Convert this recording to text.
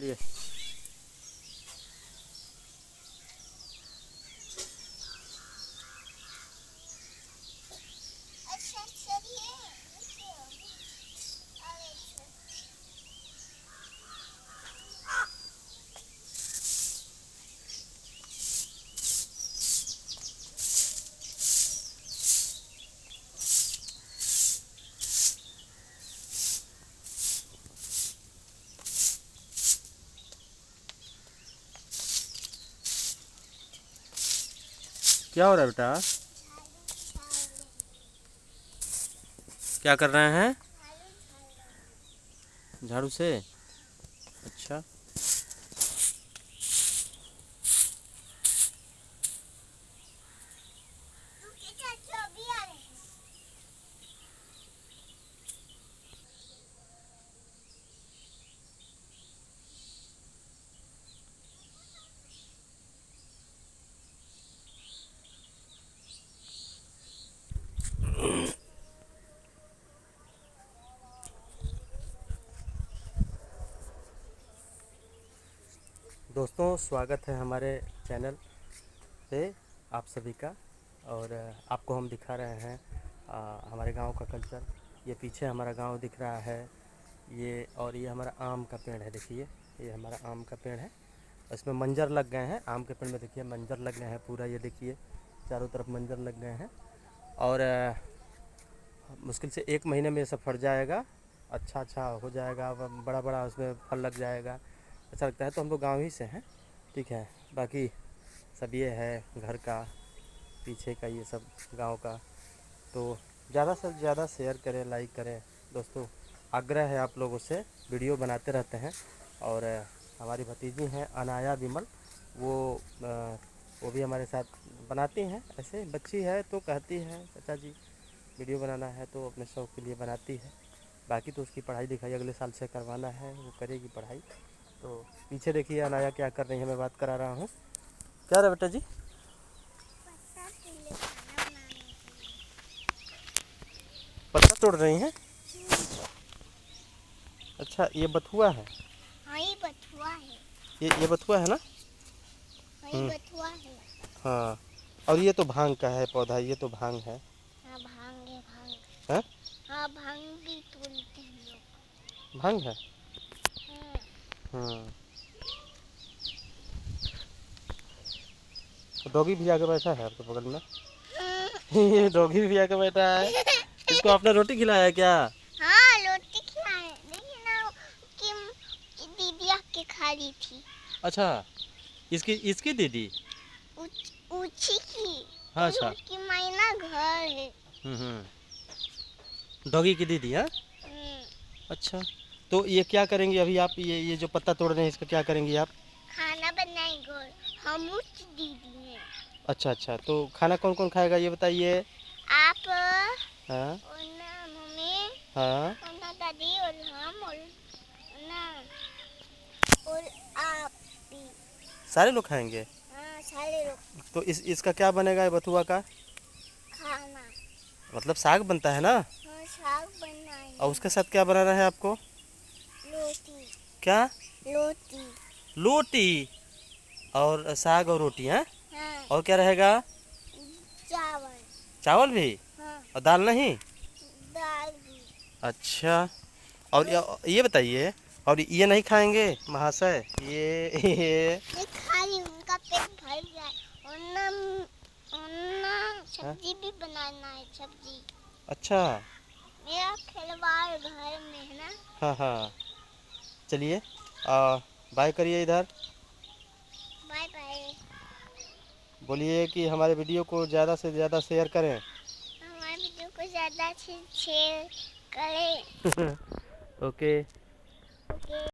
लिए क्या हो रहा है बेटा? क्या कर रहे हैं? झाड़ू से? अच्छा। दोस्तों, स्वागत है हमारे चैनल पे आप सभी का। और आपको हम दिखा रहे हैं हमारे गांव का कल्चर। ये पीछे हमारा गांव दिख रहा है ये, और ये हमारा आम का पेड़ है। देखिए, ये हमारा आम का पेड़ है। इसमें मंजर लग गए हैं। आम के पेड़ में देखिए मंजर लग गए हैं पूरा। ये देखिए चारों तरफ मंजर लग गए हैं। और मुश्किल से 1 महीने में ये सब फट जाएगा। अच्छा हो जाएगा, बड़ा बड़ा उसमें फल लग जाएगा। अच्छा लगता है। तो हम लोग गाँव ही से हैं, ठीक है। बाकी सब ये है घर का, पीछे का ये सब गांव का। तो ज़्यादा से ज़्यादा शेयर करें, लाइक करें दोस्तों। आग्रह है आप लोगों से, वीडियो बनाते रहते हैं। और हमारी भतीजी हैं अनाया विमल, वो भी हमारे साथ बनाती हैं। ऐसे बच्ची है तो कहती है चाचा जी वीडियो बनाना है, तो अपने शौक़ के लिए बनाती है। बाकी तो उसकी पढ़ाई लिखाई अगले साल से करवाना है, वो करेगी पढ़ाई। तो पीछे देखिए अनाया क्या कर रही है, मैं बात करा रहा हूँ। क्या रहा बेटा जी? पत्ता तोड़ रही हैं? अच्छा, ये बथुआ है? हाँ, ये बथुआ है। ये बथुआ है ना? हाँ, ये बथुआ है। हाँ। और ये तो भांग का है पौधा, ये तो भांग है। हाँ, भांग है, भांग। है? हाँ, भांग भी तोड़ते हैं लोग। भांग है। हाँ। डॉगी भी आके बैठा है आपके बगल में। ये डॉगी भी आके बैठा है। इसको आपने रोटी खिलाया है क्या? हाँ, रोटी खिलाए। देखिए ना कि दीदी आके खा रही थी। अच्छा, इसकी दीदी? ऊँची की। हाँ, अच्छा। उसकी मायना घर है। डॉगी की दीदी है। अच्छा, तो ये क्या करेंगे अभी आप? ये जो पत्ता तोड़ रहे हैं इसका क्या करेंगे आप? खाना बनाएंगे। हम उसकी दीदी हैं। अच्छा, तो खाना कौन कौन खाएगा ये बताइए? आप हाँ और ना मम्मी हाँ। और ना दादी और हम और ना और आप भी। सारे लोग खाएंगे? हाँ, सारे लोग। तो इसका क्या बनेगा, ये बथुआ का? खाना। मतलब साग बनता है ना? हाँ, साग बनाएंगे। और उसके साथ क्या बनाना है आपको? रोटी। क्या? रोटी। रोटी और साग और रोटी है? हाँ। और क्या रहेगा? चावल। चावल भी? हाँ। और दाल नहीं? दाल भी। अच्छा। और ये बताइए, और ये नहीं खाएंगे महाशय? ये खाली उनका पेट भर जाए। और ना सब्जी भी बनाना है, सब्जी। अच्छा। मेरा खिलवाड़ घर में है ना। हाँ, चलिए बाय करिए इधर। Bye bye. बोलिए कि हमारे वीडियो को ज़्यादा से ज़्यादा शेयर करें। हमारे वीडियो को ज़्यादा से शेयर करें। ओके। ओके।